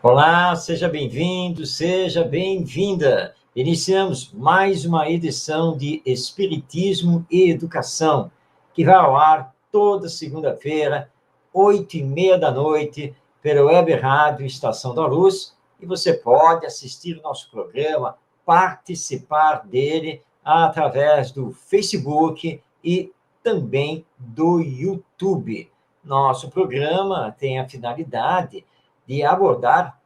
Olá, seja bem-vindo, seja bem-vinda. Iniciamos mais uma edição de Espiritismo e Educação, que vai ao ar toda segunda-feira, 8h30 da noite, pela Web Rádio Estação da Luz, e você pode assistir o nosso programa, participar dele através do Facebook e também do YouTube. Nosso programa tem a finalidade de abordar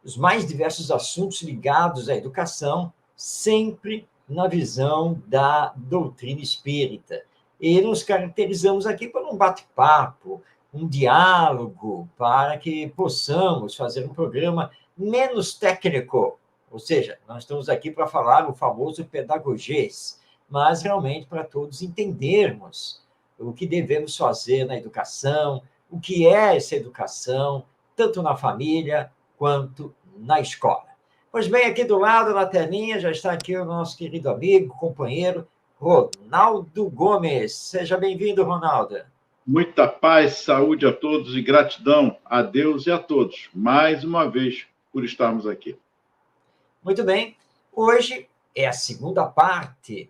os mais diversos assuntos ligados à educação, sempre na visão da doutrina espírita. E nos caracterizamos aqui por um bate-papo, um diálogo, para que possamos fazer um programa menos técnico. Ou seja, nós estamos aqui para falar o famoso pedagogês, mas realmente para todos entendermos o que devemos fazer na educação, o que é essa educação, tanto na família quanto na escola. Pois bem, aqui do lado, na telinha, já está aqui o nosso querido amigo, companheiro, Ronaldo Gomes. Seja bem-vindo, Ronaldo. Muita paz, saúde a todos e gratidão a Deus e a todos, mais uma vez, por estarmos aqui. Muito bem. Hoje é a segunda parte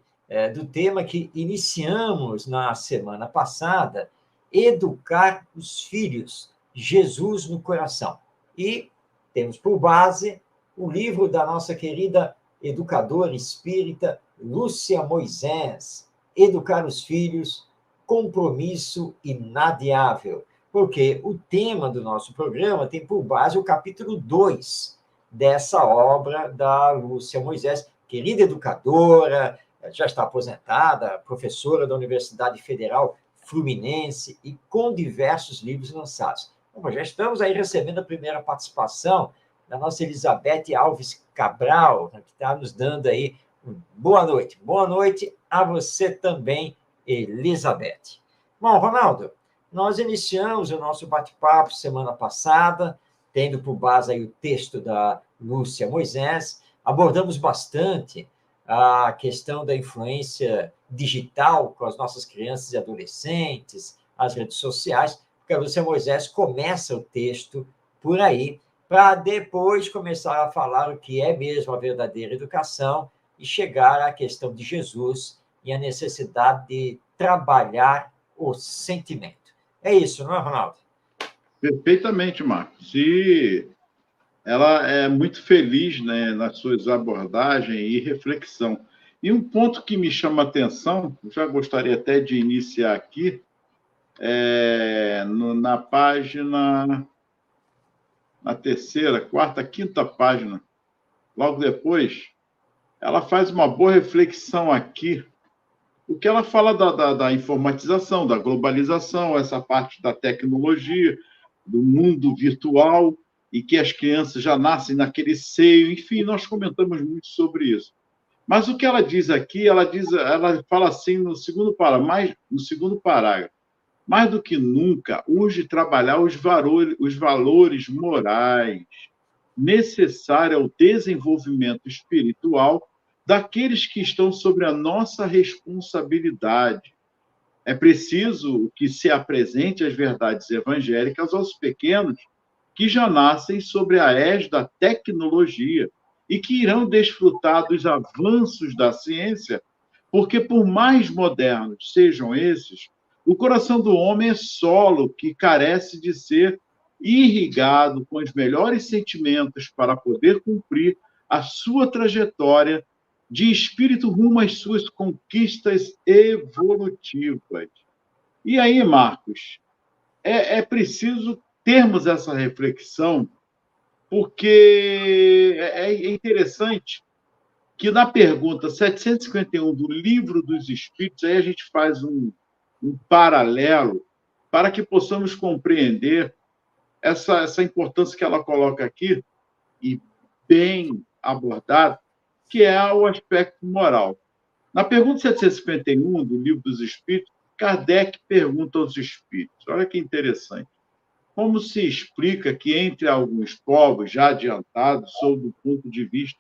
do tema que iniciamos na semana passada, Educar os Filhos, Jesus no Coração. E temos por base o livro da nossa querida educadora espírita Lúcia Moisés, Educar os Filhos, Compromisso Inadiável, porque o tema do nosso programa tem por base o capítulo 2 dessa obra da Lúcia Moisés, querida educadora, já está aposentada, professora da Universidade Federal Fluminense e com diversos livros lançados. Bom, já estamos aí recebendo a primeira participação da nossa Elizabeth Alves Cabral, que está nos dando aí boa noite. Boa noite a você também, Elizabeth. Bom, Ronaldo, nós iniciamos o nosso bate-papo semana passada, tendo por base aí o texto da Lúcia Moisés, abordamos bastante a questão da influência digital com as nossas crianças e adolescentes, as redes sociais, porque a Lúcia Moisés começa o texto por aí, para depois começar a falar o que é mesmo a verdadeira educação e chegar à questão de Jesus e a necessidade de trabalhar o sentimento. É isso, não é, Ronaldo? Perfeitamente, Marcos. E ela é muito feliz, né, nas suas abordagens e reflexão. E um ponto que me chama a atenção, já gostaria até de iniciar aqui, na página, na terceira, quarta, quinta página, logo depois, ela faz uma boa reflexão aqui, o que ela fala da informatização, da globalização, essa parte da tecnologia, do mundo virtual, e que as crianças já nascem naquele seio, enfim, nós comentamos muito sobre isso. Mas o que ela diz aqui, ela fala assim no segundo parágrafo, mais do que nunca, urge trabalhar os valores morais necessários ao desenvolvimento espiritual daqueles que estão sobre a nossa responsabilidade. É preciso que se apresente as verdades evangélicas aos pequenos que já nascem sobre a égide da tecnologia e que irão desfrutar dos avanços da ciência, porque, por mais modernos sejam esses, o coração do homem é solo que carece de ser irrigado com os melhores sentimentos para poder cumprir a sua trajetória de espírito rumo às suas conquistas evolutivas. E aí, Marcos, é preciso termos essa reflexão, porque é interessante que na pergunta 751 do Livro dos Espíritos, aí a gente faz um paralelo para que possamos compreender essa importância que ela coloca aqui, e bem abordado, que é o aspecto moral. Na pergunta 751 do Livro dos Espíritos, Kardec pergunta aos espíritos, olha que interessante, como se explica que entre alguns povos já adiantados, sob o ponto de vista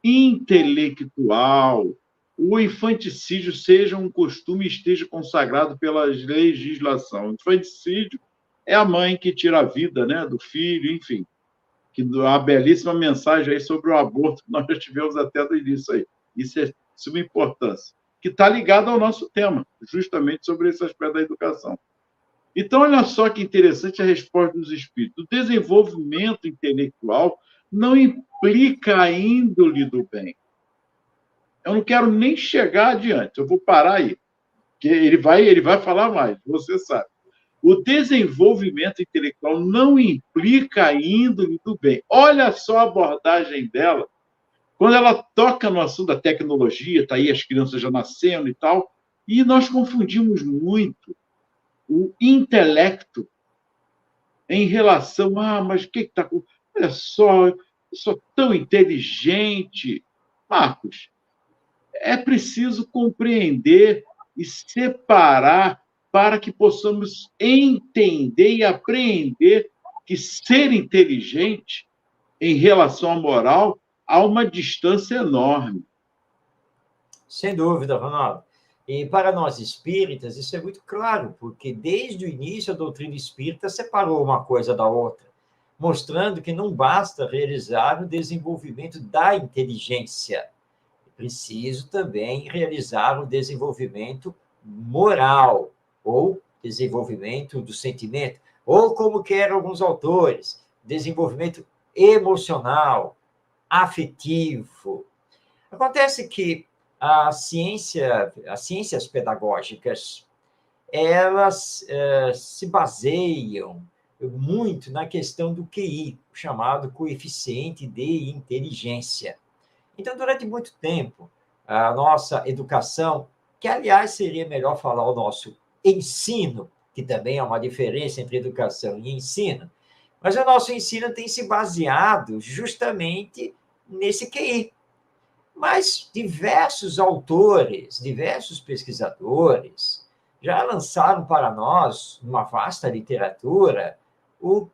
intelectual, o infanticídio seja um costume e esteja consagrado pela legislação? O infanticídio é a mãe que tira a vida, né, do filho, enfim. que dá uma belíssima mensagem aí sobre o aborto, que nós já tivemos até do início aí. Isso é de suma importância, que está ligado ao nosso tema, justamente sobre esse aspecto da educação. Então, olha só que interessante a resposta dos espíritos. O desenvolvimento intelectual não implica a índole do bem. Eu não quero nem chegar adiante, eu vou parar aí, porque ele vai falar mais, você sabe. O desenvolvimento intelectual não implica a índole do bem. Olha só a abordagem dela, quando ela toca no assunto da tecnologia, está aí as crianças já nascendo e tal, e nós confundimos muito o intelecto em relação mas o que está... Olha só, eu sou tão inteligente. Marcos, é preciso compreender e separar para que possamos entender e apreender que ser inteligente em relação à moral há uma distância enorme. Sem dúvida, Ronaldo. E para nós espíritas, isso é muito claro, porque desde o início a doutrina espírita separou uma coisa da outra, mostrando que não basta realizar o desenvolvimento da inteligência, é preciso também realizar o desenvolvimento moral, ou desenvolvimento do sentimento, ou como querem alguns autores, desenvolvimento emocional, afetivo. Acontece que as ciências pedagógicas, elas se baseiam muito na questão do QI, o chamado coeficiente de inteligência. Então, durante muito tempo, a nossa educação, que, aliás, seria melhor falar o nosso ensino, que também é uma diferença entre educação e ensino, mas o nosso ensino tem se baseado justamente nesse QI. Mas diversos autores, diversos pesquisadores já lançaram para nós, numa vasta literatura, o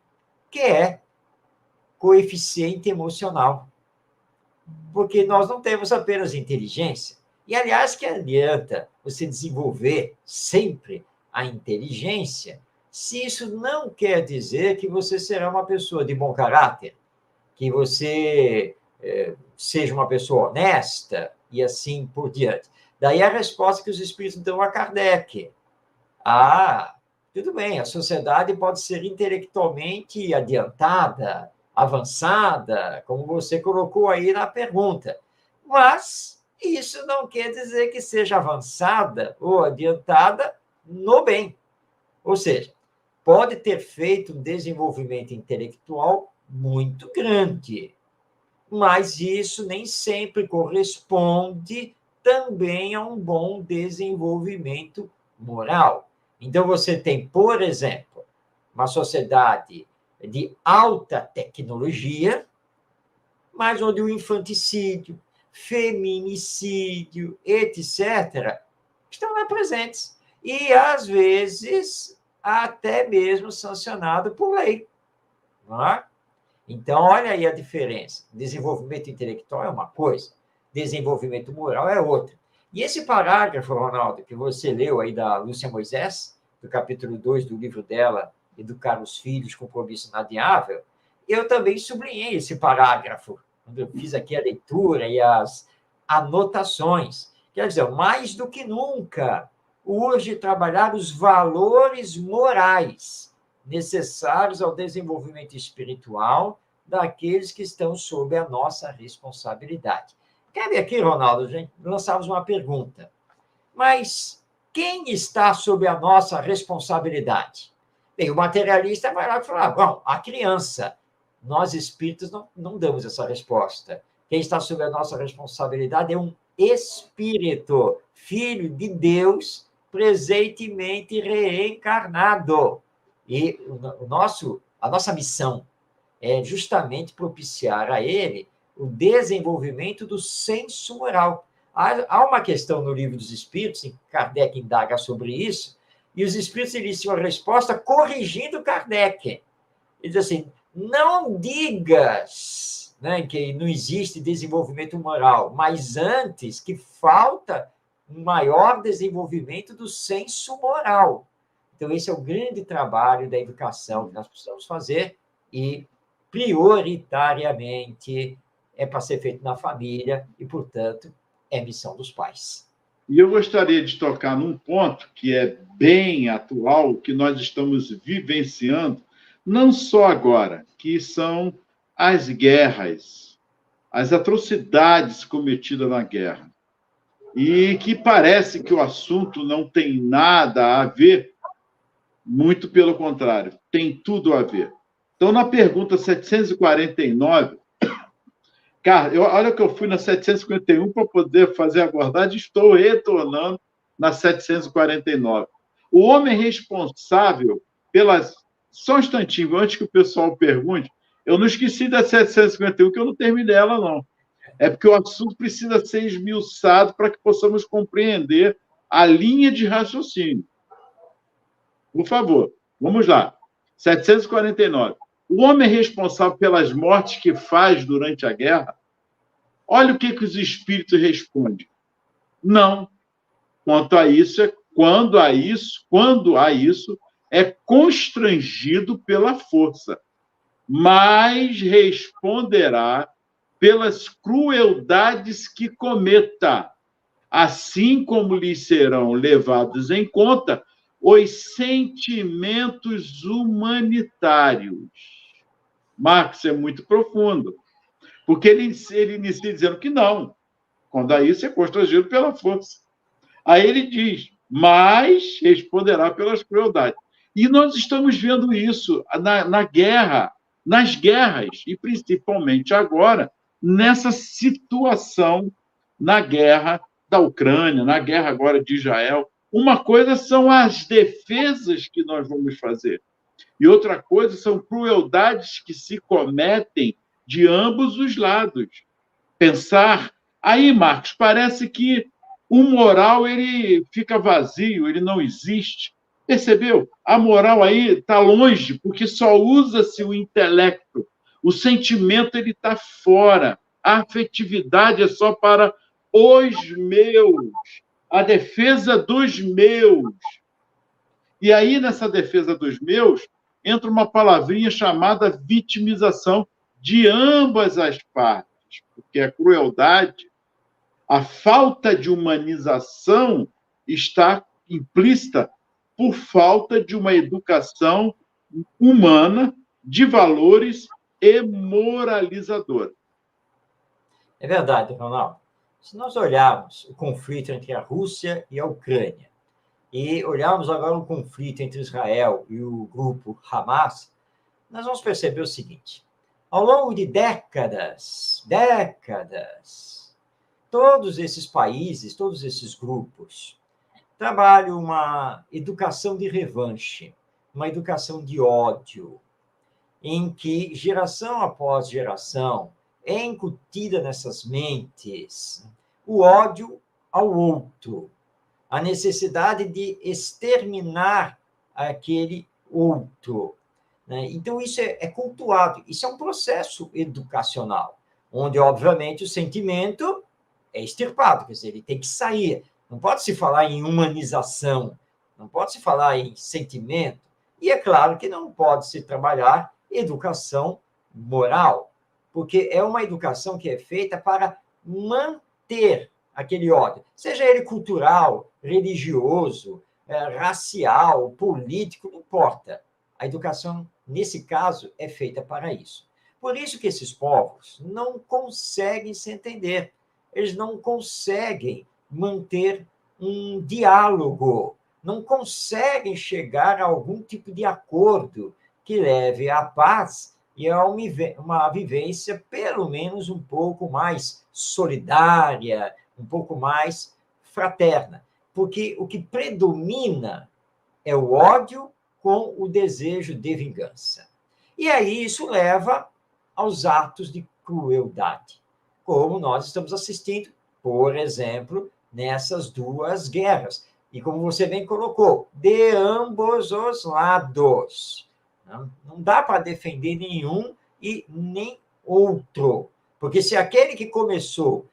que é coeficiente emocional. Porque nós não temos apenas inteligência. E, aliás, que adianta você desenvolver sempre a inteligência se isso não quer dizer que você será uma pessoa de bom caráter, que você seja uma pessoa honesta e assim por diante. Daí a resposta que os espíritos dão a Kardec. Tudo bem, a sociedade pode ser intelectualmente adiantada, avançada, como você colocou aí na pergunta, mas isso não quer dizer que seja avançada ou adiantada no bem. Ou seja, pode ter feito um desenvolvimento intelectual muito grande, mas isso nem sempre corresponde também a um bom desenvolvimento moral. Então, você tem, por exemplo, uma sociedade de alta tecnologia, mas onde o infanticídio, feminicídio, etc., estão lá presentes. E, às vezes, até mesmo sancionado por lei. Não é? Então, olha aí a diferença. Desenvolvimento intelectual é uma coisa, desenvolvimento moral é outra. E esse parágrafo, Ronaldo, que você leu aí da Lúcia Moisés, do capítulo 2 do livro dela, Educar os Filhos, Compromisso Inadiável, eu também sublinhei esse parágrafo, quando eu fiz aqui a leitura e as anotações. Quer dizer, mais do que nunca, urge trabalhar os valores morais necessários ao desenvolvimento espiritual daqueles que estão sob a nossa responsabilidade. Cabe aqui, Ronaldo, a gente lançamos uma pergunta. Mas quem está sob a nossa responsabilidade? Bem, o materialista vai lá e fala, bom, a criança. Nós, espíritos, não damos essa resposta. Quem está sob a nossa responsabilidade é um espírito, filho de Deus, presentemente reencarnado. E a nossa missão é justamente propiciar a ele o desenvolvimento do senso moral. Há uma questão no Livro dos Espíritos, em que Kardec indaga sobre isso, e os Espíritos iniciam a resposta corrigindo Kardec. Ele diz assim, não digas, né, que não existe desenvolvimento moral, mas antes que falta um maior desenvolvimento do senso moral. Então, esse é o grande trabalho da educação que nós precisamos fazer e prioritariamente é para ser feito na família e, portanto, é missão dos pais. E eu gostaria de tocar num ponto que é bem atual, que nós estamos vivenciando, não só agora, que são as guerras, as atrocidades cometidas na guerra. E que parece que o assunto não tem nada a ver, muito pelo contrário, tem tudo a ver. Então, na pergunta 749, cara, olha que eu fui na 751 para poder fazer a abordagem, estou retornando na 749. O homem responsável pelas... Só um instantinho, antes que o pessoal pergunte, eu não esqueci da 751, que eu não terminei ela, não. É porque o assunto precisa ser esmiuçado para que possamos compreender a linha de raciocínio. Por favor, vamos lá. 749. O homem responsável pelas mortes que faz durante a guerra, olha o que os espíritos respondem. Não. Quanto a isso, quando há isso, é constrangido pela força, mas responderá pelas crueldades que cometa, assim como lhe serão levados em conta os sentimentos humanitários. Marx é muito profundo, porque ele inicia dizendo que não, quando há isso é constrangido pela força. Aí ele diz, mas responderá pelas crueldades. E nós estamos vendo isso na guerra, nas guerras, e principalmente agora, nessa situação na guerra da Ucrânia, na guerra agora de Israel. Uma coisa são as defesas que nós vamos fazer, e outra coisa são crueldades que se cometem de ambos os lados. Pensar... Aí, Marcos, parece que o moral ele fica vazio, ele não existe. Percebeu? A moral aí está longe, porque só usa-se o intelecto. O sentimento ele está fora. A afetividade é só para os meus. A defesa dos meus. E aí, nessa defesa dos meus, entra uma palavrinha chamada vitimização de ambas as partes, porque a crueldade, a falta de humanização está implícita por falta de uma educação humana, de valores e moralizadora. É verdade, Ronaldo. Se nós olharmos o conflito entre a Rússia e a Ucrânia, e olharmos agora o conflito entre Israel e o grupo Hamas, nós vamos perceber o seguinte: ao longo de décadas, todos esses países, todos esses grupos, trabalham uma educação de revanche, uma educação de ódio, em que geração após geração é incutida nessas mentes o ódio ao outro, a necessidade de exterminar aquele outro. Então, isso é cultuado, isso é um processo educacional, onde, obviamente, o sentimento é extirpado, quer dizer, ele tem que sair. Não pode se falar em humanização, não pode se falar em sentimento, e é claro que não pode se trabalhar educação moral, porque é uma educação que é feita para manter aquele ódio, seja ele cultural, religioso, racial, político, não importa. A educação, nesse caso, é feita para isso. Por isso que esses povos não conseguem se entender, eles não conseguem manter um diálogo, não conseguem chegar a algum tipo de acordo que leve à paz e a uma vivência, pelo menos, um pouco mais solidária, um pouco mais fraterna. Porque o que predomina é o ódio com o desejo de vingança. E aí isso leva aos atos de crueldade, como nós estamos assistindo, por exemplo, nessas duas guerras. E como você bem colocou, de ambos os lados. Não dá para defender nenhum e nem outro. Porque se aquele que começou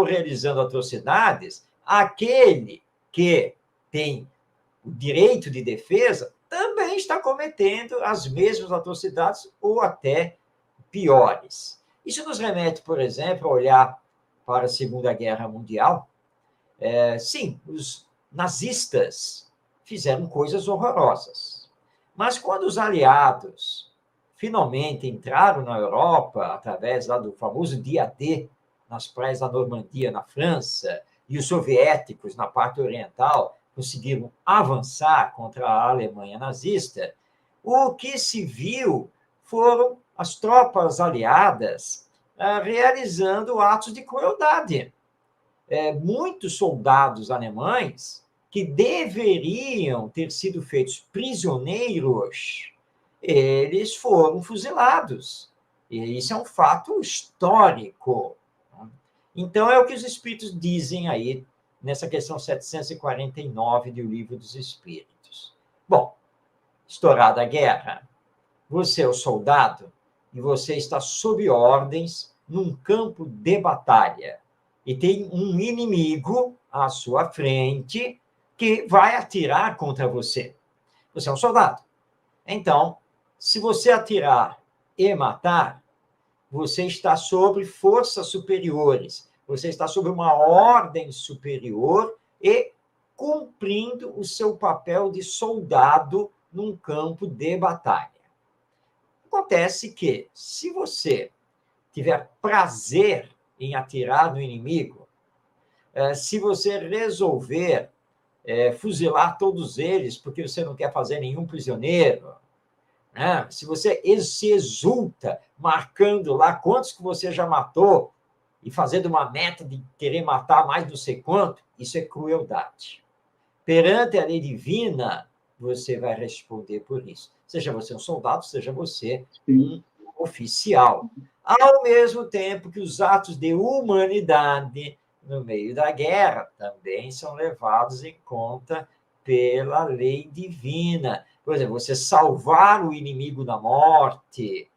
realizando atrocidades, aquele que tem o direito de defesa também está cometendo as mesmas atrocidades ou até piores. Isso nos remete, por exemplo, a olhar para a Segunda Guerra Mundial. Sim, os nazistas fizeram coisas horrorosas. Mas quando os aliados finalmente entraram na Europa, através lá do famoso dia D, nas praias da Normandia, na França, e os soviéticos, na parte oriental, conseguiram avançar contra a Alemanha nazista, o que se viu foram as tropas aliadas realizando atos de crueldade. Muitos soldados alemães que deveriam ter sido feitos prisioneiros, eles foram fuzilados. E isso é um fato histórico. Então, é o que os Espíritos dizem aí nessa questão 749 do Livro dos Espíritos. Bom, estourada a guerra, você é o soldado e você está sob ordens num campo de batalha. E tem um inimigo à sua frente que vai atirar contra você. Você é um soldado. Então, se você atirar e matar, você está sob forças superiores, você está sob uma ordem superior e cumprindo o seu papel de soldado num campo de batalha. Acontece que, se você tiver prazer em atirar no inimigo, se você resolver fuzilar todos eles porque você não quer fazer nenhum prisioneiro, né? Se você se exulta marcando lá quantos que você já matou e fazendo uma meta de querer matar mais não sei quanto, isso é crueldade. Perante a lei divina, você vai responder por isso. Seja você um soldado, seja você um oficial. Ao mesmo tempo que os atos de humanidade no meio da guerra também são levados em conta pela lei divina. Por exemplo, você salvar o inimigo da morte,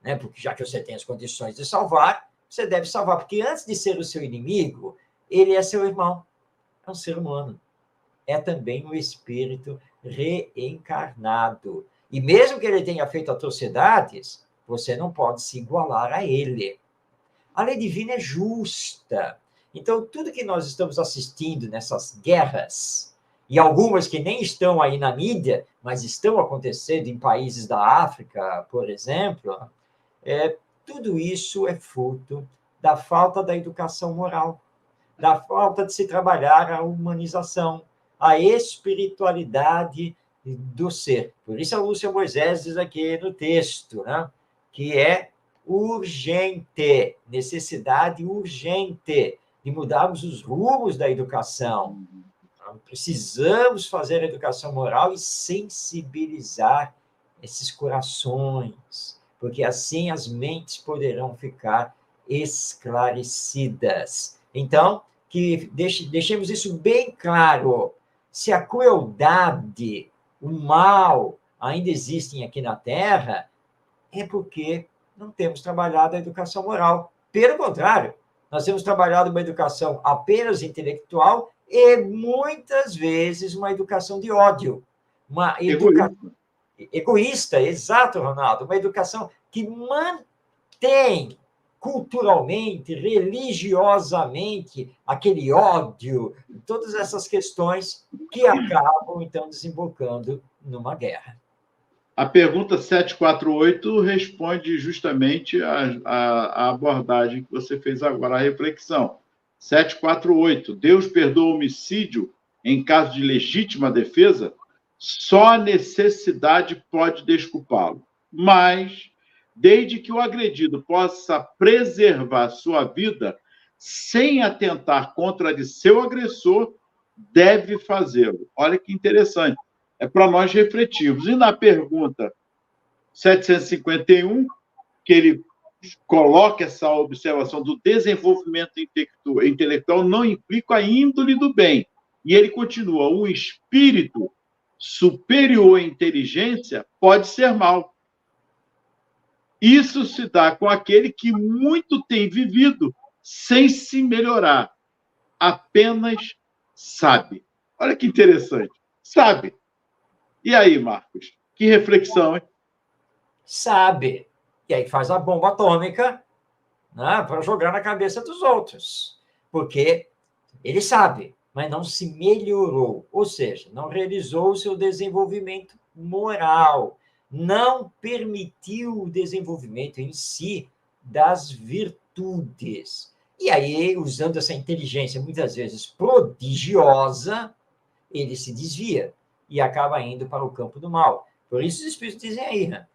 né? Porque já que você tem as condições de salvar, você deve salvar, porque antes de ser o seu inimigo, ele é seu irmão, é um ser humano. É também um espírito reencarnado. E mesmo que ele tenha feito atrocidades, você não pode se igualar a ele. A lei divina é justa. Então, tudo que nós estamos assistindo nessas guerras, e algumas que nem estão aí na mídia, mas estão acontecendo em países da África, por exemplo, tudo isso é fruto da falta da educação moral, da falta de se trabalhar a humanização, a espiritualidade do ser. Por isso a Lúcia Moisés diz aqui no texto, né, que é urgente, necessidade urgente de mudarmos os rumos da educação. Precisamos fazer a educação moral e sensibilizar esses corações, porque assim as mentes poderão ficar esclarecidas. Então, que deixemos isso bem claro. Se a crueldade, o mal ainda existem aqui na Terra, é porque não temos trabalhado a educação moral. Pelo contrário, nós temos trabalhado uma educação apenas intelectual e, muitas vezes, uma educação de ódio. Uma educação egoísta, exato, Ronaldo. Uma educação que mantém culturalmente, religiosamente, aquele ódio, todas essas questões que acabam, então, desembocando numa guerra. A pergunta 748 responde justamente a abordagem que você fez agora, a reflexão. 748. Deus perdoa homicídio em caso de legítima defesa? Só a necessidade pode desculpá-lo. Mas, desde que o agredido possa preservar sua vida sem atentar contra a de seu agressor, deve fazê-lo. Olha que interessante. É para nós refletirmos. E na pergunta 751, que ele coloca essa observação do desenvolvimento intelectual não implica a índole do bem. E ele continua, um espírito superior à inteligência pode ser mal. Isso se dá com aquele que muito tem vivido sem se melhorar. Apenas sabe. Olha que interessante. Sabe. E aí, Marcos? Que reflexão, hein? Sabe. E aí faz a bomba atômica, né, para jogar na cabeça dos outros. Porque ele sabe, mas não se melhorou. Ou seja, não realizou o seu desenvolvimento moral. Não permitiu o desenvolvimento em si das virtudes. E aí, usando essa inteligência, muitas vezes prodigiosa, ele se desvia e acaba indo para o campo do mal. Por isso, os espíritos dizem aí, né?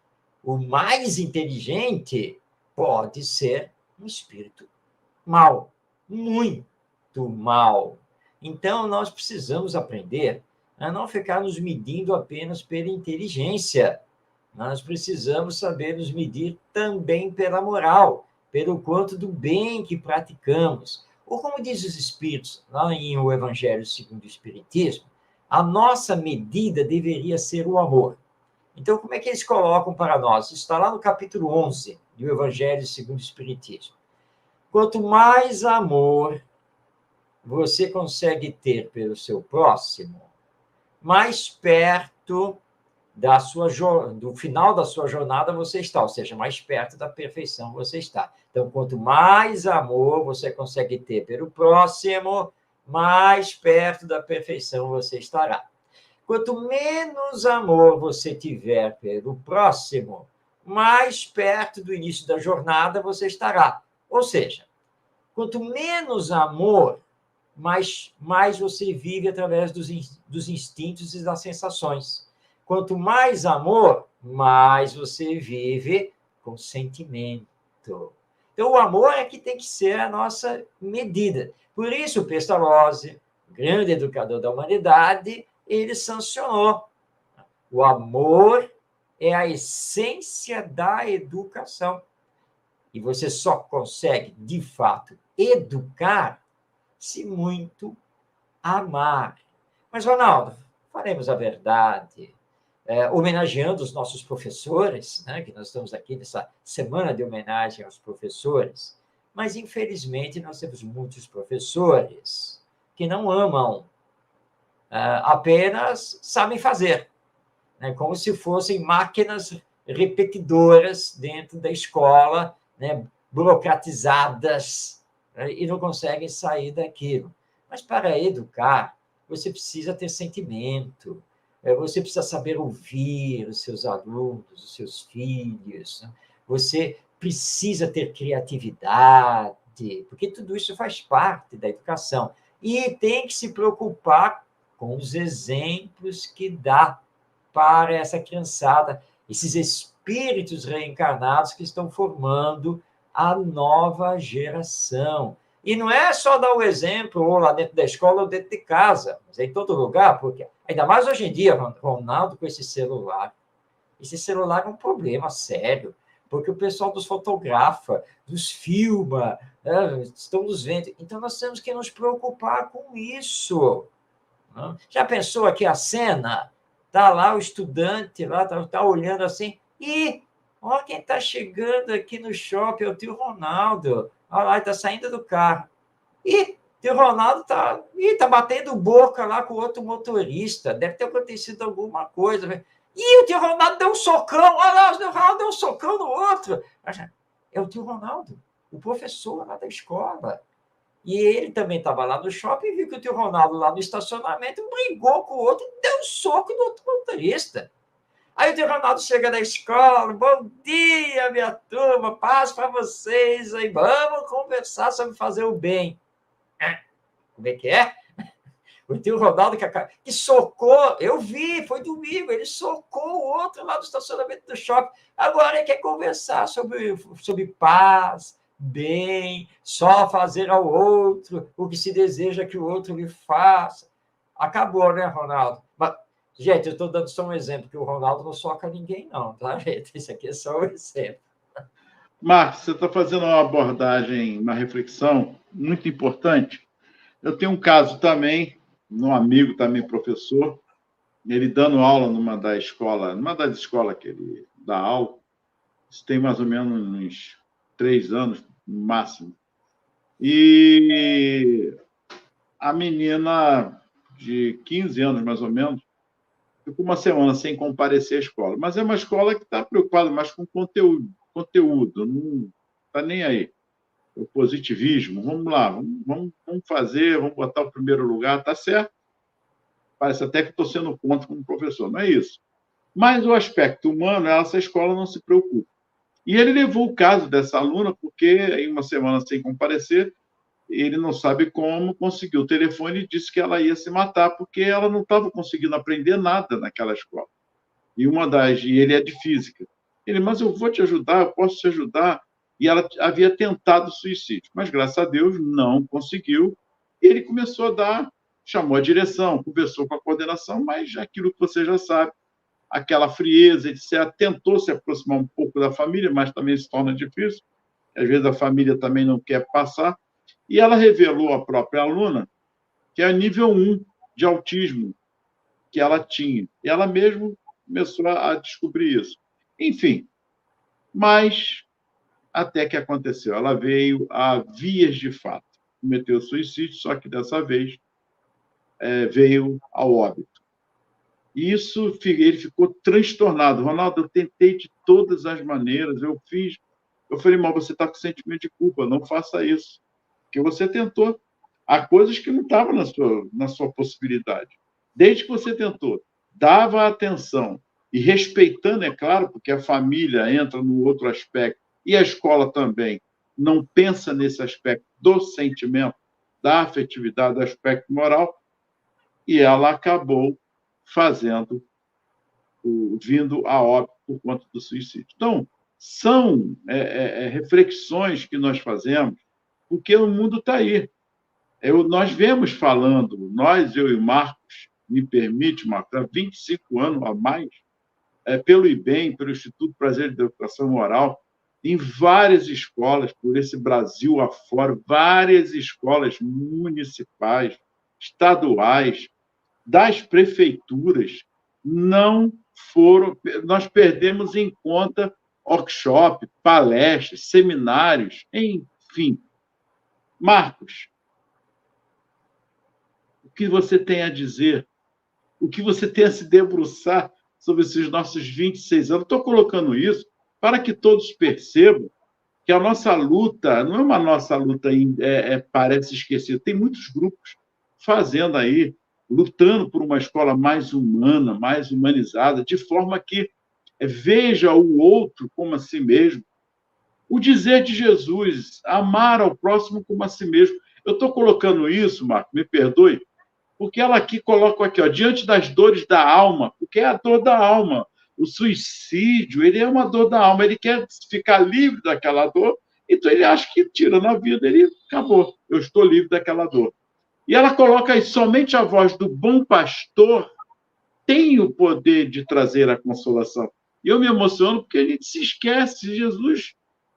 O mais inteligente pode ser um espírito mau, muito mal. Então, nós precisamos aprender a não ficar nos medindo apenas pela inteligência. Nós precisamos saber nos medir também pela moral, pelo quanto do bem que praticamos. Ou como diz os Espíritos, lá em O Evangelho segundo o Espiritismo, a nossa medida deveria ser o amor. Então, como é que eles colocam para nós? Isso está lá no capítulo 11 do Evangelho segundo o Espiritismo. Quanto mais amor você consegue ter pelo seu próximo, mais perto do final da sua jornada você está, ou seja, mais perto da perfeição você está. Então, quanto mais amor você consegue ter pelo próximo, mais perto da perfeição você estará. Quanto menos amor você tiver pelo próximo, mais perto do início da jornada você estará. Ou seja, quanto menos amor, mais você vive através dos instintos e das sensações. Quanto mais amor, mais você vive com sentimento. Então, o amor é que tem que ser a nossa medida. Por isso, o Pestalozzi, grande educador da humanidade, ele sancionou. O amor é a essência da educação. E você só consegue, de fato, educar se muito amar. Mas, Ronaldo, faremos a verdade, homenageando os nossos professores, né, que nós estamos aqui nessa semana de homenagem aos professores, mas, infelizmente, nós temos muitos professores que não amam, apenas sabem fazer, né, como se fossem máquinas repetidoras dentro da escola, né, burocratizadas, né, e não conseguem sair daquilo. Mas para educar, você precisa ter sentimento, você precisa saber ouvir os seus alunos, os seus filhos, né? Você precisa ter criatividade, porque tudo isso faz parte da educação. E tem que se preocupar com os exemplos que dá para essa criançada, esses espíritos reencarnados que estão formando a nova geração. E não é só dar o exemplo, ou lá dentro da escola, ou dentro de casa, mas é em todo lugar, porque ainda mais hoje em dia, Ronaldo, com esse celular. Esse celular é um problema sério, porque o pessoal nos fotografa, nos filma, né, estão nos vendo. Então, nós temos que nos preocupar com isso. Né? Já pensou aqui a cena? Está lá o estudante, lá tá olhando assim, e olha quem está chegando aqui no shopping, é o tio Ronaldo. Olha lá, está saindo do carro. E o tio Ronaldo tá batendo boca lá com o outro motorista. Deve ter acontecido alguma coisa. E o tio Ronaldo deu um socão. Olha lá, o tio Ronaldo deu um socão no outro. É o tio Ronaldo, o professor lá da escola. E ele também estava lá no shopping e viu que o tio Ronaldo lá no estacionamento brigou com o outro e deu um soco no outro motorista. Aí o tio Ronaldo chega da escola, bom dia, minha turma, paz para vocês, aí vamos conversar sobre fazer o bem. Como é que é? O tio Ronaldo que socou, eu vi, foi domingo, ele socou o outro lá no estacionamento do shopping. Agora ele quer conversar sobre paz, bem, só fazer ao outro o que se deseja que o outro lhe faça. Acabou, né, Ronaldo? Mas, gente, eu estou dando só um exemplo, que o Ronaldo não soca ninguém, não, tá, gente? Isso aqui é só um exemplo. Marcos, você está fazendo uma abordagem, uma reflexão muito importante. Eu tenho um caso também, um amigo também professor, ele dando aula numa das escolas que ele dá aula, isso tem mais ou menos uns 3 anos, no máximo. E a menina de 15 anos, mais ou menos, ficou uma semana sem comparecer à escola. Mas é uma escola que está preocupada mais com conteúdo, conteúdo, não está nem aí. O positivismo, vamos lá, vamos fazer, vamos botar o primeiro lugar, tá certo. Parece até que estou sendo contra como professor, não é isso. Mas o aspecto humano, essa escola não se preocupa. E ele levou o caso dessa aluna, porque em uma semana sem comparecer, ele não sabe como, conseguiu o telefone e disse que ela ia se matar, porque ela não estava conseguindo aprender nada naquela escola. E ele é de física. Ele, mas eu vou te ajudar, eu posso te ajudar. E ela havia tentado suicídio, mas graças a Deus não conseguiu. E ele começou a chamou a direção, conversou com a coordenação, mas aquilo que você já sabe, aquela frieza, etc. Tentou se aproximar um pouco da família, mas também se torna difícil. Às vezes a família também não quer passar. E ela revelou à própria aluna que é nível 1 de autismo que ela tinha. E ela mesma começou a descobrir isso. Enfim, mas até que aconteceu. Ela veio a vias de fato. Cometeu suicídio, só que dessa vez veio ao óbito. E isso, ele ficou transtornado. Ronaldo, eu tentei de todas as maneiras, eu fiz. Eu falei, mas você está com sentimento de culpa, não faça isso. Porque você tentou. Há coisas que não estavam na sua possibilidade. Desde que você tentou, dava atenção e respeitando, é claro, porque a família entra no outro aspecto e a escola também não pensa nesse aspecto do sentimento, da afetividade, do aspecto moral, e ela acabou vindo a óbito por conta do suicídio. Então, são reflexões que nós fazemos, porque o mundo está aí. Nós vemos falando, eu e o Marcos, me permite, Marcos, há 25 anos a mais, pelo IBEM, pelo Instituto Brasileiro de Educação Moral, em várias escolas, por esse Brasil afora, várias escolas municipais, estaduais, das prefeituras, não foram. Nós perdemos em conta workshop, palestras, seminários, enfim. Marcos, o que você tem a dizer? O que você tem a se debruçar sobre esses nossos 26 anos? Estou colocando isso para que todos percebam que a nossa luta não é uma nossa luta parece esquecida. Tem muitos grupos fazendo aí, lutando por uma escola mais humana, mais humanizada, de forma que veja o outro como a si mesmo. O dizer de Jesus, amar ao próximo como a si mesmo. Eu estou colocando isso, Marco, me perdoe, porque ela aqui coloca aqui, ó, diante das dores da alma, porque é a dor da alma. O suicídio, ele é uma dor da alma, ele quer ficar livre daquela dor, então ele acha que tirando a vida, ele acabou, eu estou livre daquela dor. E ela coloca aí, somente a voz do bom pastor tem o poder de trazer a consolação. E eu me emociono porque a gente se esquece, Jesus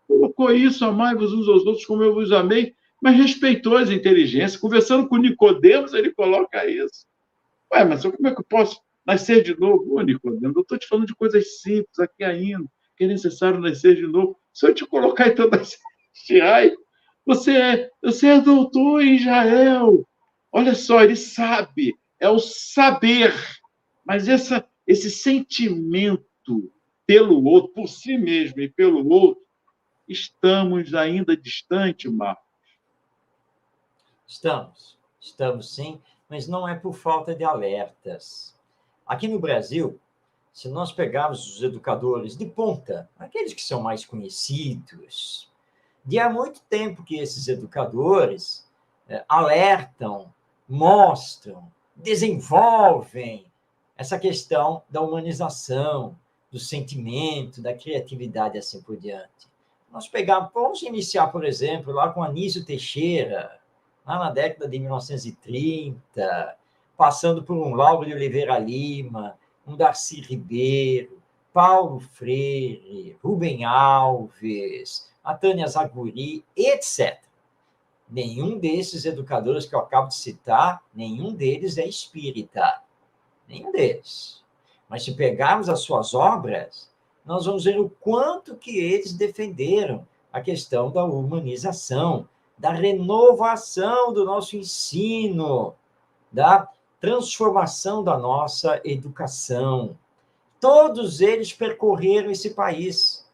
colocou isso, amai-vos uns aos outros como eu vos amei, mas respeitou as inteligências. Conversando com Nicodemos, ele coloca isso. Ué, mas como é que eu posso nascer de novo? Ô, Nicodemos, eu estou te falando de coisas simples aqui ainda, que é necessário nascer de novo. Se eu te colocar em todas as você é doutor em Israel. Olha só, ele sabe, é o saber, mas esse sentimento pelo outro, por si mesmo e pelo outro, estamos ainda distante, Marco. Estamos sim, mas não é por falta de alertas. Aqui no Brasil, se nós pegarmos os educadores de ponta, aqueles que são mais conhecidos, de há muito tempo que esses educadores alertam, mostram, desenvolvem essa questão da humanização, do sentimento, da criatividade, assim por diante. Vamos iniciar, por exemplo, lá com Anísio Teixeira, lá na década de 1930, passando por um Lauro de Oliveira Lima, um Darcy Ribeiro, Paulo Freire, Rubem Alves, a Tânia Zaguri, etc. Nenhum desses educadores que eu acabo de citar, nenhum deles é espírita. Nenhum deles. Mas se pegarmos as suas obras, nós vamos ver o quanto que eles defenderam a questão da humanização, da renovação do nosso ensino, da transformação da nossa educação. Todos eles percorreram esse país.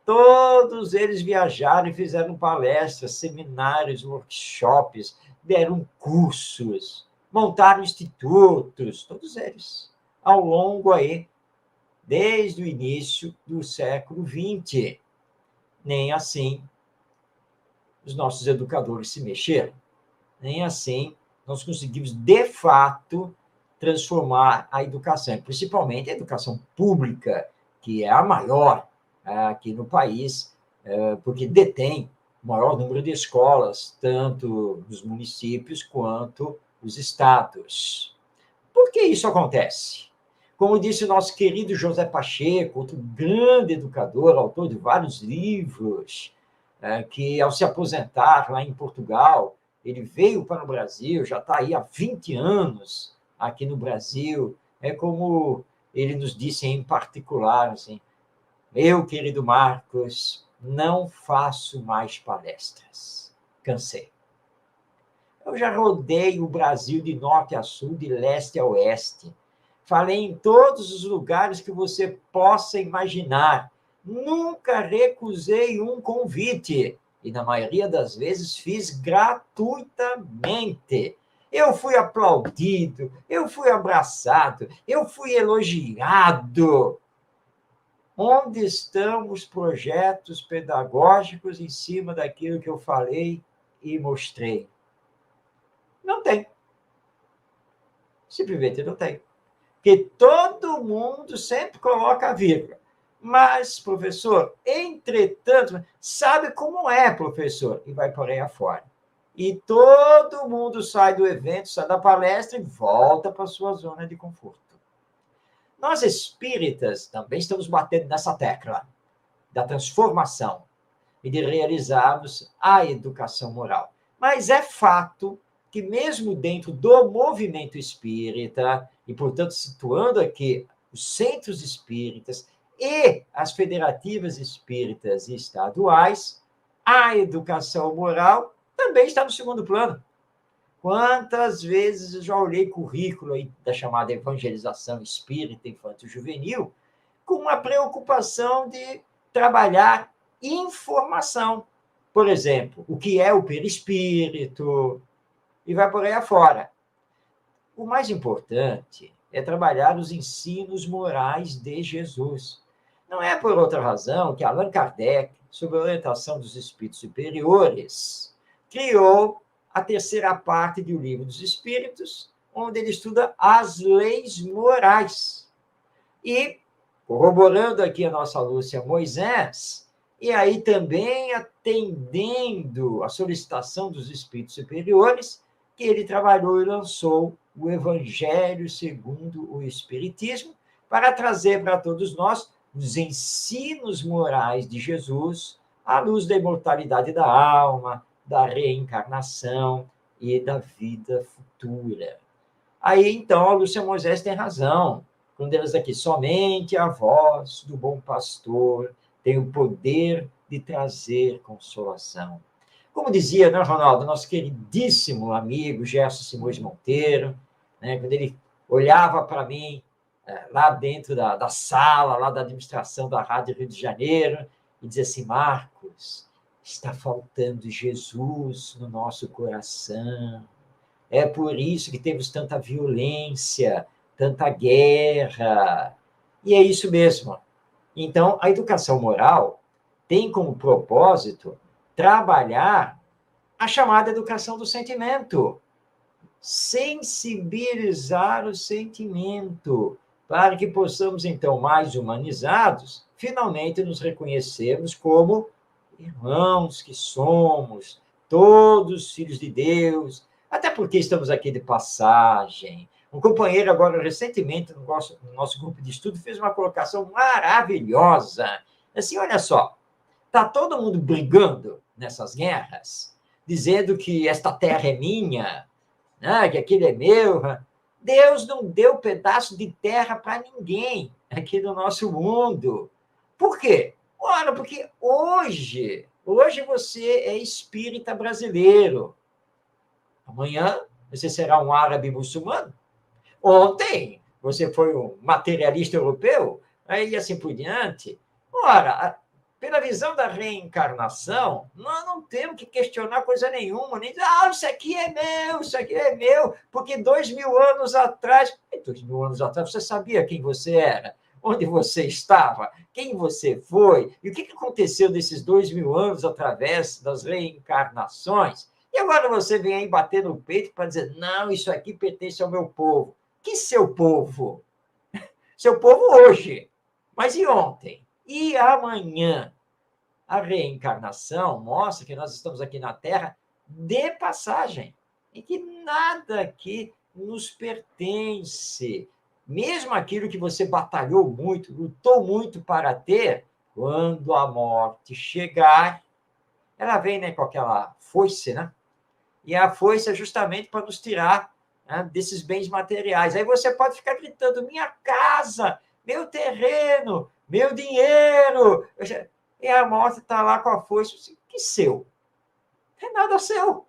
Todos eles viajaram e fizeram palestras, seminários, workshops, deram cursos, montaram institutos, todos eles, ao longo aí, desde o início do século XX. Nem assim os nossos educadores se mexeram. Nem assim nós conseguimos, de fato, transformar a educação, principalmente a educação pública, que é a maior aqui no país, porque detém o maior número de escolas, tanto nos municípios quanto nos estados. Por que isso acontece? Como disse o nosso querido José Pacheco, outro grande educador, autor de vários livros, que, ao se aposentar lá em Portugal, ele veio para o Brasil, já está aí há 20 anos aqui no Brasil. É como ele nos disse em particular, assim, meu querido Marcos, não faço mais palestras. Cansei. Eu já rodei o Brasil de norte a sul, de leste a oeste. Falei em todos os lugares que você possa imaginar. Nunca recusei um convite. E, na maioria das vezes, fiz gratuitamente. Eu fui aplaudido, eu fui abraçado, eu fui elogiado. Onde estão os projetos pedagógicos em cima daquilo que eu falei e mostrei? Não tem. Simplesmente não tem. Porque todo mundo sempre coloca a vírgula. Mas, professor, entretanto, sabe como é, professor? E vai por aí afora. E todo mundo sai do evento, sai da palestra e volta para a sua zona de conforto. Nós espíritas também estamos batendo nessa tecla da transformação e de realizarmos a educação moral. Mas é fato que, mesmo dentro do movimento espírita, e, portanto, situando aqui os centros espíritas e as federativas espíritas e estaduais, a educação moral também está no segundo plano. Quantas vezes eu já olhei currículo aí da chamada evangelização espírita infanto-juvenil com uma preocupação de trabalhar informação. Por exemplo, o que é o perispírito, e vai por aí afora. O mais importante é trabalhar os ensinos morais de Jesus. Não é por outra razão que Allan Kardec, sob a orientação dos espíritos superiores, criou a terceira parte do Livro dos Espíritos, onde ele estuda as leis morais. E, corroborando aqui a nossa Lúcia Moisés, e aí também atendendo a solicitação dos espíritos superiores, que ele trabalhou e lançou o Evangelho segundo o Espiritismo, para trazer para todos nós os ensinos morais de Jesus, à luz da imortalidade da alma, da reencarnação e da vida futura. Aí, então, a Lúcia Moisés tem razão, quando ela diz aqui, somente a voz do bom pastor tem o poder de trazer consolação. Como dizia, né, Ronaldo, nosso queridíssimo amigo Gerson Simões Monteiro, né, quando ele olhava para mim, lá dentro da sala, lá da administração da Rádio Rio de Janeiro, e dizia assim, Marcos, está faltando Jesus no nosso coração. É por isso que temos tanta violência, tanta guerra. E é isso mesmo. Então, a educação moral tem como propósito trabalhar a chamada educação do sentimento. Sensibilizar o sentimento, para que possamos, então, mais humanizados, finalmente nos reconhecermos como irmãos que somos, todos filhos de Deus, até porque estamos aqui de passagem. Um companheiro agora, recentemente, no nosso grupo de estudo, fez uma colocação maravilhosa. Assim, olha só, está todo mundo brigando nessas guerras, dizendo que esta terra é minha, né, que aquilo é meu. Deus não deu pedaço de terra para ninguém aqui no nosso mundo. Por quê? Ora, porque hoje você é espírita brasileiro. Amanhã você será um árabe muçulmano. Ontem você foi um materialista europeu, aí assim por diante. Ora, pela visão da reencarnação, nós não temos que questionar coisa nenhuma, nem dizer, isso aqui é meu, porque 2.000 anos atrás, 2.000 anos atrás, você sabia quem você era, onde você estava, quem você foi, e o que aconteceu nesses 2.000 anos através das reencarnações, e agora você vem aí bater no peito para dizer, não, isso aqui pertence ao meu povo. Que seu povo? Seu povo hoje, mas e ontem? E amanhã? A reencarnação mostra que nós estamos aqui na Terra de passagem, e que nada aqui nos pertence. Mesmo aquilo que você batalhou muito, lutou muito para ter, quando a morte chegar, ela vem, né, com aquela foice, né? E a foice é justamente para nos tirar, né, desses bens materiais. Aí você pode ficar gritando, minha casa, meu terreno, meu dinheiro. E a morte está lá com a foice. Que seu? Não é nada seu.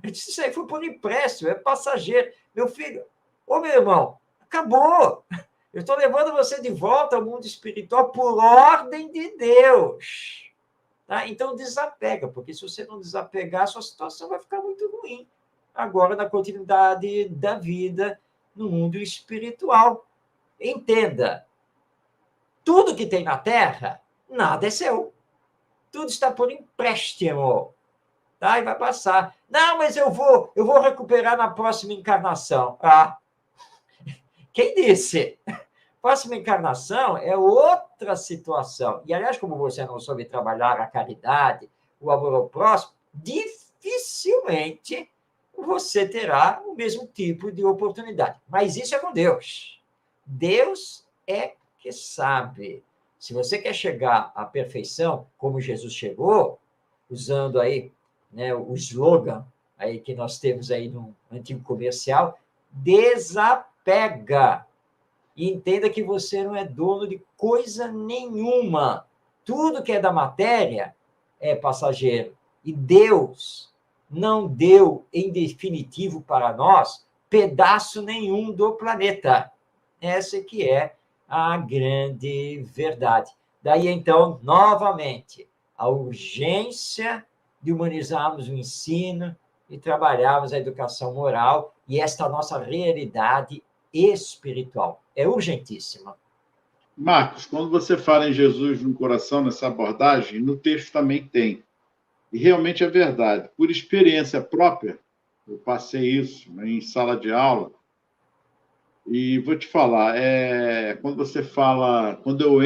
Eu disse, isso aí foi por empréstimo, é passageiro. Meu filho, ô meu irmão, acabou. Eu estou levando você de volta ao mundo espiritual por ordem de Deus. Tá? Então, desapega, porque se você não desapegar, a sua situação vai ficar muito ruim. Agora, na continuidade da vida no mundo espiritual. Entenda, tudo que tem na Terra, nada é seu. Tudo está por empréstimo. Tá? E vai passar. Não, mas eu vou recuperar na próxima encarnação. Quem disse? Próxima encarnação é outra situação. E, aliás, como você não soube trabalhar a caridade, o amor ao próximo, dificilmente você terá o mesmo tipo de oportunidade. Mas isso é com Deus. Deus é que sabe. Se você quer chegar à perfeição, como Jesus chegou, usando aí, né, o slogan aí que nós temos aí no antigo comercial, desapega. E entenda que você não é dono de coisa nenhuma. Tudo que é da matéria é passageiro. E Deus não deu, em definitivo para nós, pedaço nenhum do planeta. Essa que é a grande verdade. Daí, então, novamente, a urgência de humanizarmos o ensino e trabalharmos a educação moral e esta nossa realidade espiritual. É urgentíssima. Marcos, quando você fala em Jesus no coração, nessa abordagem, no texto também tem. E realmente é verdade. Por experiência própria, eu passei isso, né, em sala de aula, e vou te falar, quando você fala, quando eu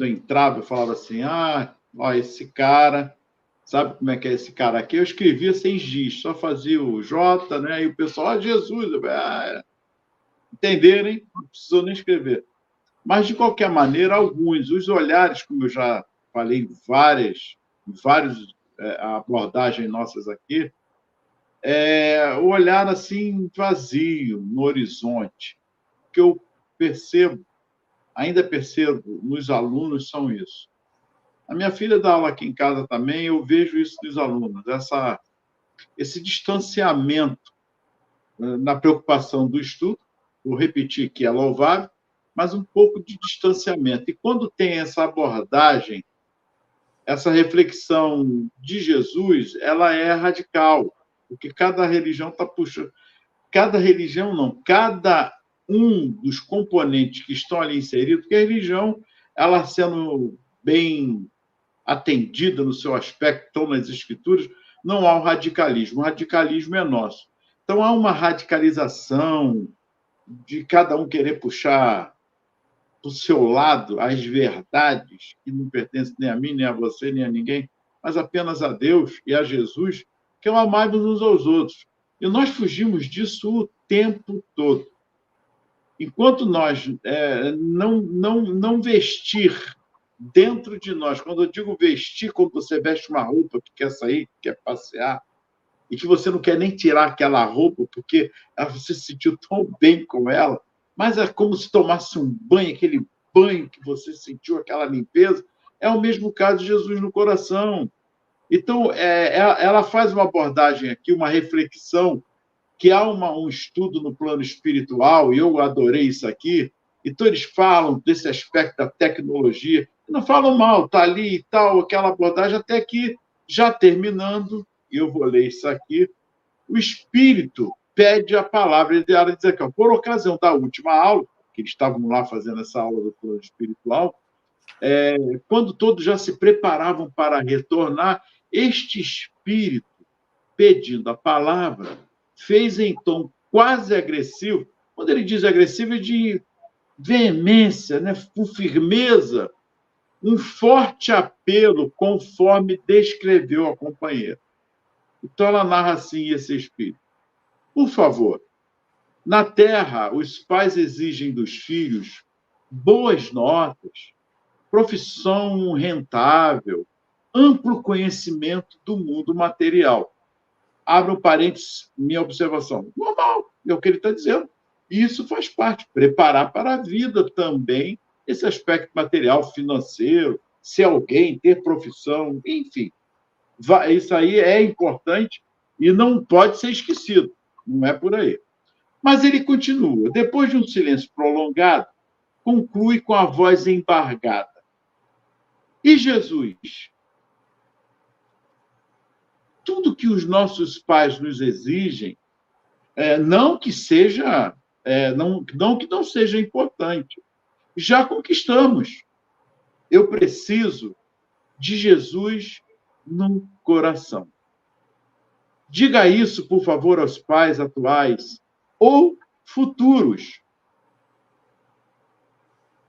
entrava, eu falava assim, ó, esse cara, sabe como é que é esse cara aqui? Eu escrevia sem giz, só fazia o J, né? E o pessoal, Jesus, entenderem, não precisou nem escrever. Mas, de qualquer maneira, os olhares, como eu já falei em várias abordagens nossas aqui, o olhar assim vazio no horizonte, que eu ainda percebo nos alunos são isso. A minha filha dá aula aqui em casa também, eu vejo isso nos alunos, esse distanciamento na preocupação do estudo, vou repetir que é louvável, mas um pouco de distanciamento. E quando tem essa abordagem, essa reflexão de Jesus, ela é radical, porque cada religião está puxando. Cada religião não, cada um dos componentes que estão ali inseridos, porque a religião, ela sendo bem atendida no seu aspecto, estão nas escrituras, não há o radicalismo é nosso. Então, há uma radicalização de cada um querer puxar do seu lado as verdades que não pertencem nem a mim, nem a você, nem a ninguém, mas apenas a Deus e a Jesus, que é o amai-vos uns aos outros. E nós fugimos disso o tempo todo. Enquanto nós não vestir dentro de nós, quando eu digo vestir, quando você veste uma roupa que quer sair, que quer passear, e que você não quer nem tirar aquela roupa, porque você se sentiu tão bem com ela, mas é como se tomasse um banho, aquele banho que você sentiu, aquela limpeza, é o mesmo caso de Jesus no coração. Então, ela faz uma abordagem aqui, uma reflexão, que há um estudo no plano espiritual, e eu adorei isso aqui, então eles falam desse aspecto da tecnologia, Não falam mal, está ali e tal, aquela abordagem, até que, já terminando, e eu vou ler isso aqui, o Espírito pede a palavra. Ele diz aqui, por ocasião da última aula, que eles estavam lá fazendo essa aula do plano espiritual, quando todos já se preparavam para retornar, este Espírito, pedindo a palavra, fez em tom quase agressivo. Quando ele diz agressivo, é de veemência, né? Com firmeza, um forte apelo, conforme descreveu a companheira. Então, ela narra assim esse espírito. Por favor, na Terra, os pais exigem dos filhos boas notas, profissão rentável, amplo conhecimento do mundo material. Abra um parênteses, minha observação. Normal, é o que ele está dizendo. E isso faz parte, preparar para a vida também, esse aspecto material, financeiro, ser alguém, ter profissão, enfim. Isso aí é importante e não pode ser esquecido. Não é por aí. Mas ele continua. Depois de um silêncio prolongado, conclui com a voz embargada. E Jesus? Tudo que os nossos pais nos exigem, não que seja, não que não seja importante, já conquistamos. Eu preciso de Jesus no coração. Diga isso, por favor, aos pais atuais ou futuros.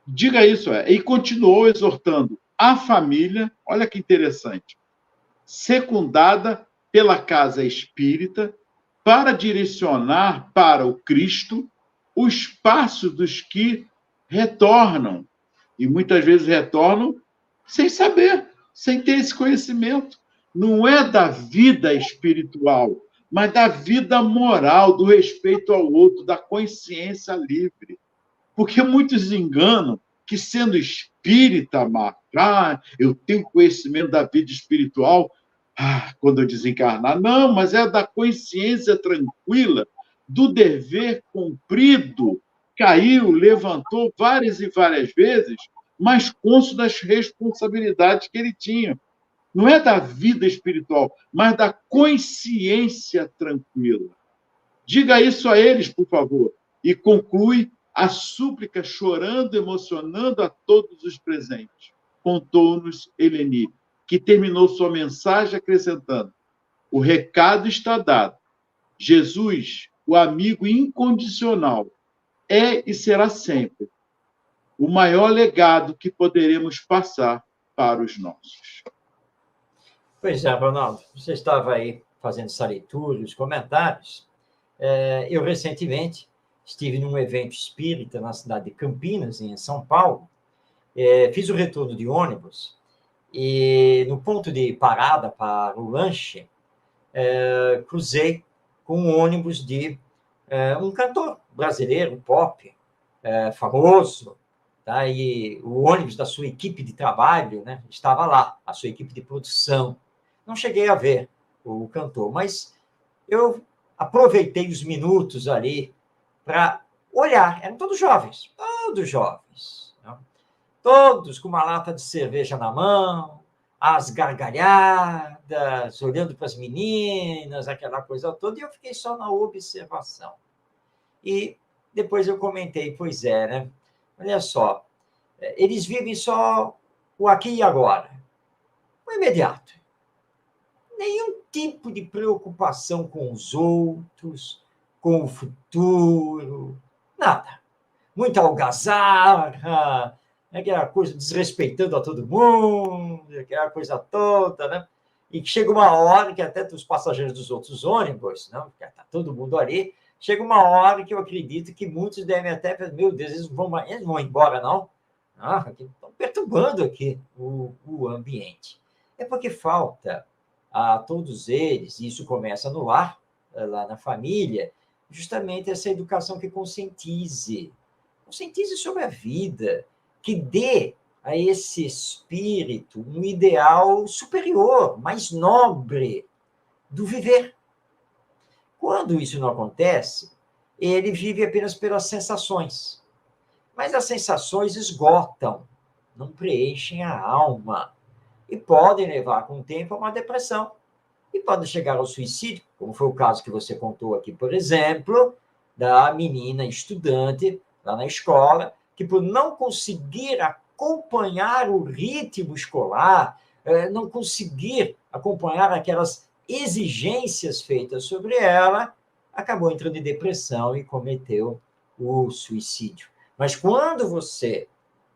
Diga isso, e continuou exortando a família, olha que interessante, secundada pela casa espírita, para direcionar para o Cristo os passos dos que retornam, e muitas vezes retornam sem saber, sem ter esse conhecimento. Não é da vida espiritual, mas da vida moral, do respeito ao outro, da consciência livre. Porque muitos enganam que, sendo espírita, eu tenho conhecimento da vida espiritual quando eu desencarnar. Não, mas é da consciência tranquila, do dever cumprido. Caiu, levantou várias e várias vezes, mas consciente das responsabilidades que ele tinha. Não é da vida espiritual, mas da consciência tranquila. Diga isso a eles, por favor, e conclui a súplica, chorando, emocionando a todos os presentes. Contou-nos Eleni, que terminou sua mensagem acrescentando: o recado está dado. Jesus, o amigo incondicional, é e será sempre o maior legado que poderemos passar para os nossos. Pois é, Ronaldo, você estava aí fazendo essa leitura, os comentários. Eu, recentemente, estive num evento espírita na cidade de Campinas, em São Paulo. Fiz o retorno de ônibus e, no ponto de parada para o lanche, cruzei com um ônibus de um cantor brasileiro, pop, famoso, tá? E o ônibus da sua equipe de trabalho, né, estava lá, a sua equipe de produção. Não cheguei a ver o cantor, mas eu aproveitei os minutos ali para olhar. Eram todos jovens, né? Todos com uma lata de cerveja na mão, as gargalhadas, olhando para as meninas, aquela coisa toda, e eu fiquei só na observação. E depois eu comentei, pois é, né? Olha só, eles vivem só o aqui e agora, o imediato. Nenhum tipo de preocupação com os outros, com o futuro, nada. Muita algazarra, aquela coisa desrespeitando a todo mundo, aquela coisa toda, né? E que chega uma hora que até os passageiros dos outros ônibus, não, porque está todo mundo ali, chega uma hora que eu acredito que muitos devem até pensar, meu Deus, eles vão embora, não? Estão perturbando aqui o ambiente. É porque falta a todos eles, e isso começa no lar, lá na família, justamente essa educação que conscientize sobre a vida, que dê a esse espírito um ideal superior, mais nobre do viver. Quando isso não acontece, ele vive apenas pelas sensações. Mas as sensações esgotam, não preenchem a alma e podem levar com o tempo a uma depressão e podem chegar ao suicídio, como foi o caso que você contou aqui, por exemplo, da menina estudante lá na escola, que por não conseguir acompanhar o ritmo escolar, não conseguir acompanhar aquelas exigências feitas sobre ela, acabou entrando em depressão e cometeu o suicídio. Mas quando você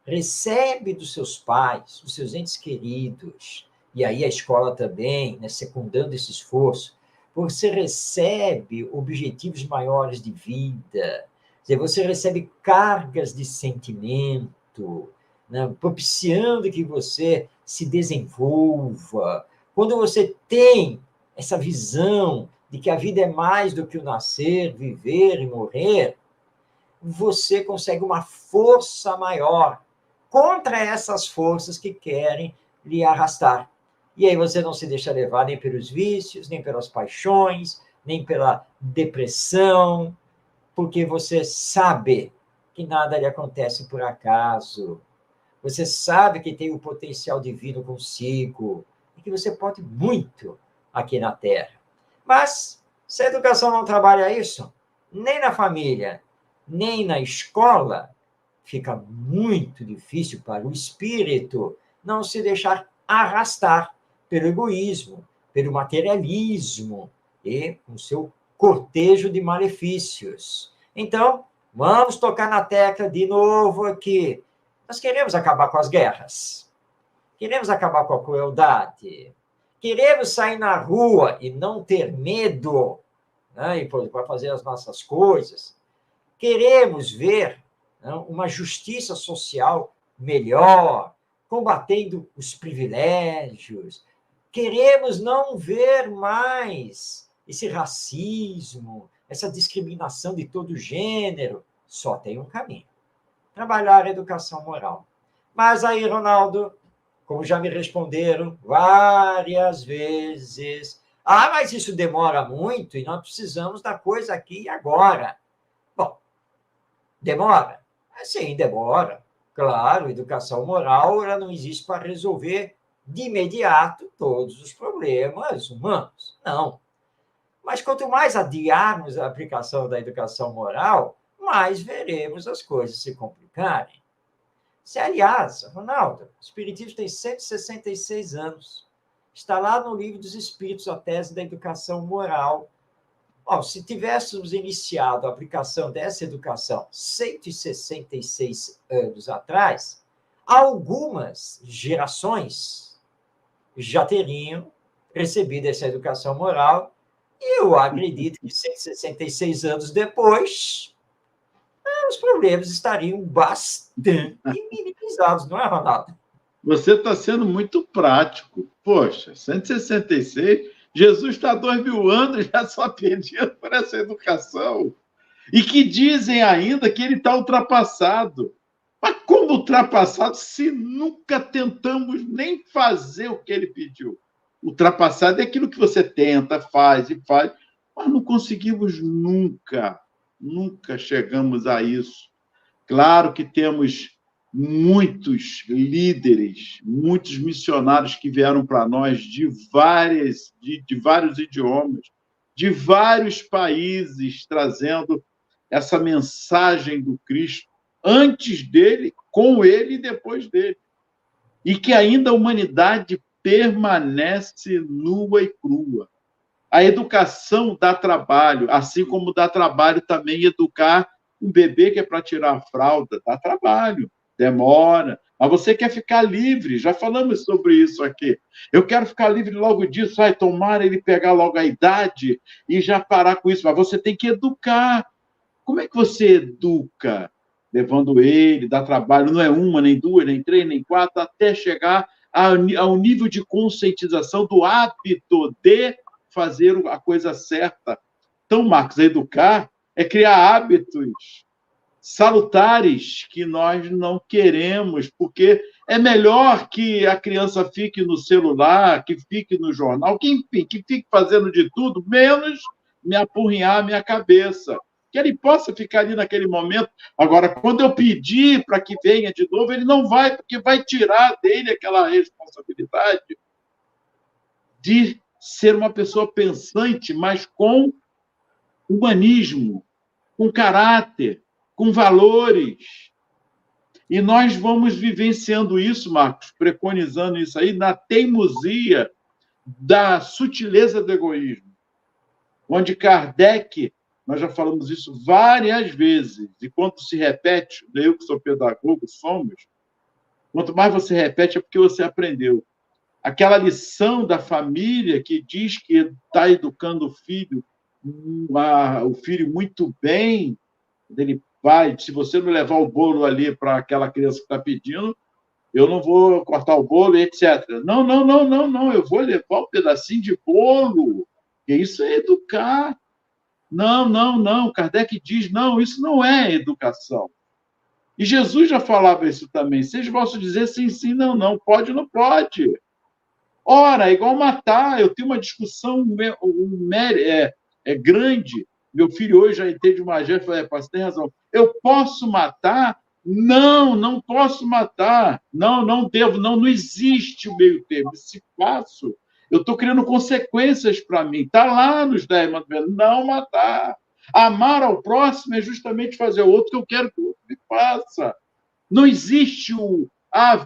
recebe dos seus pais, dos seus entes queridos, e aí a escola também, né, secundando esse esforço, você recebe objetivos maiores de vida, quer dizer, você recebe cargas de sentimento, né, propiciando que você se desenvolva. Quando você tem essa visão de que a vida é mais do que o nascer, viver e morrer, você consegue uma força maior contra essas forças que querem lhe arrastar. E aí você não se deixa levar nem pelos vícios, nem pelas paixões, nem pela depressão, porque você sabe que nada lhe acontece por acaso. Você sabe que tem o potencial divino consigo e que você pode muito aqui na Terra. Mas, se a educação não trabalha isso, nem na família, nem na escola, fica muito difícil para o espírito não se deixar arrastar pelo egoísmo, pelo materialismo e o seu cortejo de malefícios. Então, vamos tocar na tecla de novo aqui. Nós queremos acabar com as guerras, queremos acabar com a crueldade, queremos sair na rua e não ter medo, né, e para fazer as nossas coisas. Queremos ver, né, uma justiça social melhor, combatendo os privilégios. Queremos não ver mais esse racismo, essa discriminação de todo gênero. Só tem um caminho: trabalhar a educação moral. Mas aí, Ronaldo, como já me responderam várias vezes, mas isso demora muito e nós precisamos da coisa aqui e agora. Bom, demora? Sim, demora. Claro, educação moral ela não existe para resolver de imediato todos os problemas humanos. Não. Mas quanto mais adiarmos a aplicação da educação moral, mais veremos as coisas se complicarem. Se, aliás, Ronaldo, o Espiritismo tem 166 anos. Está lá no Livro dos Espíritos, a tese da educação moral. Se tivéssemos iniciado a aplicação dessa educação 166 anos atrás, algumas gerações já teriam recebido essa educação moral, e eu acredito que 166 anos depois, os problemas estariam bastante minimizados, não é, Ronaldo? Você está sendo muito prático. Poxa, 166, Jesus está há 2000 anos já só pedindo por essa educação. E que dizem ainda que ele está ultrapassado. Mas como ultrapassado se nunca tentamos nem fazer o que ele pediu? Ultrapassado é aquilo que você tenta, faz, mas não conseguimos nunca chegamos a isso. Claro que temos muitos líderes, muitos missionários que vieram para nós de vários idiomas, de vários países, trazendo essa mensagem do Cristo, antes dele, com ele e depois dele. E que ainda a humanidade permanece nua e crua. A educação dá trabalho, assim como dá trabalho também educar um bebê que é para tirar a fralda, dá trabalho, demora. Mas você quer ficar livre, já falamos sobre isso aqui. Eu quero ficar livre logo disso, tomara ele pegar logo a idade e já parar com isso. Mas você tem que educar. Como é que você educa? Levando ele, dá trabalho, não é uma, nem duas, nem três, nem quatro, até chegar ao nível de conscientização do hábito de fazer a coisa certa. Então, Marcos, educar é criar hábitos salutares que nós não queremos, porque é melhor que a criança fique no celular, que fique no jornal, que, enfim, que fique fazendo de tudo, menos me apurrinhar a minha cabeça. que ele possa ficar ali naquele momento. Agora, quando eu pedir para que venha de novo, ele não vai, porque vai tirar dele aquela responsabilidade de ser uma pessoa pensante, mas com humanismo, com caráter, com valores. E nós vamos vivenciando isso, Marcos, preconizando isso aí, na teimosia da sutileza do egoísmo, onde Kardec, nós já falamos isso várias vezes, e quando se repete, eu que sou pedagogo, somos, quanto mais você repete é porque você aprendeu. Aquela lição da família que diz que está educando o filho muito bem, ele vai, se você não levar o bolo ali para aquela criança que está pedindo, eu não vou cortar o bolo, etc. Não, não, não, não, não, eu vou levar um pedacinho de bolo. E isso é educar. Não, não, não. Kardec diz, não, isso não é educação. E Jesus já falava isso também. Vocês possam dizer sim, sim, não, não, pode, não pode. Ora, é igual matar. Eu tenho uma discussão grande. Meu filho hoje já entende uma gente, falei, você tem razão. Eu posso matar? Não, não posso matar. Não, não devo, não, não existe o meio termo. Se faço, eu estou criando consequências para mim. Está lá nos 10 mandamentos, não matar. Amar ao próximo é justamente fazer o outro que eu quero que o outro me faça. Não existe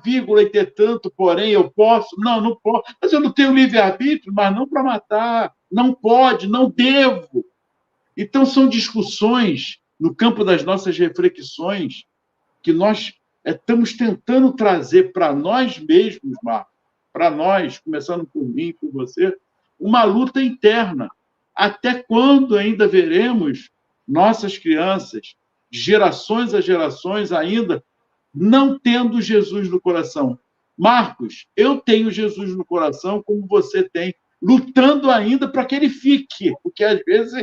vírgula e ter tanto, porém, eu posso. Não, não posso. Mas eu não tenho livre-arbítrio, mas não para matar. Não pode, não devo. Então, são discussões no campo das nossas reflexões que nós estamos tentando trazer para nós mesmos, Marcos, para nós, começando por mim, por você, uma luta interna. Até quando ainda veremos nossas crianças, de gerações a gerações, ainda não tendo Jesus no coração? Marcos, eu tenho Jesus no coração, como você tem, lutando ainda para que ele fique, porque às vezes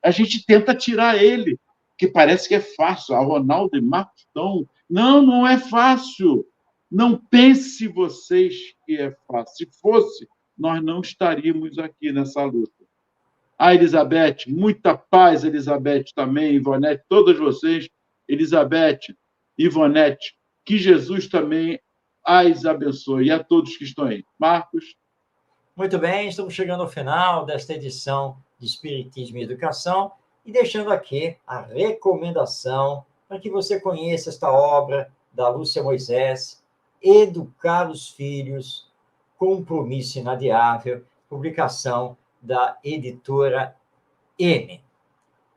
a gente tenta tirar ele, que parece que é fácil. A Ronaldo e Marcos estão... Não, não é fácil. Não pense vocês que é fácil. Se fosse, nós não estaríamos aqui nessa luta. Elizabeth, muita paz, Elizabeth também, Ivonete, todas vocês, Elizabeth, Ivonete, que Jesus também as abençoe, e a todos que estão aí. Marcos? Muito bem, estamos chegando ao final desta edição de Espiritismo e Educação e deixando aqui a recomendação para que você conheça esta obra da Lúcia Moisés, Educar os Filhos, Compromisso Inadiável, publicação da editora M.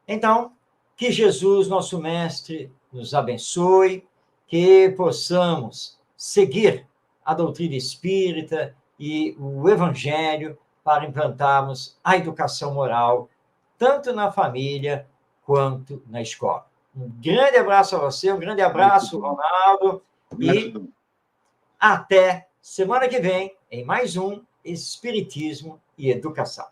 Então, que Jesus, nosso Mestre, nos abençoe, que possamos seguir a doutrina espírita e o Evangelho para implantarmos a educação moral, tanto na família quanto na escola. Um grande abraço a você, um grande abraço, Ronaldo, e até semana que vem em mais um Espiritismo e Educação.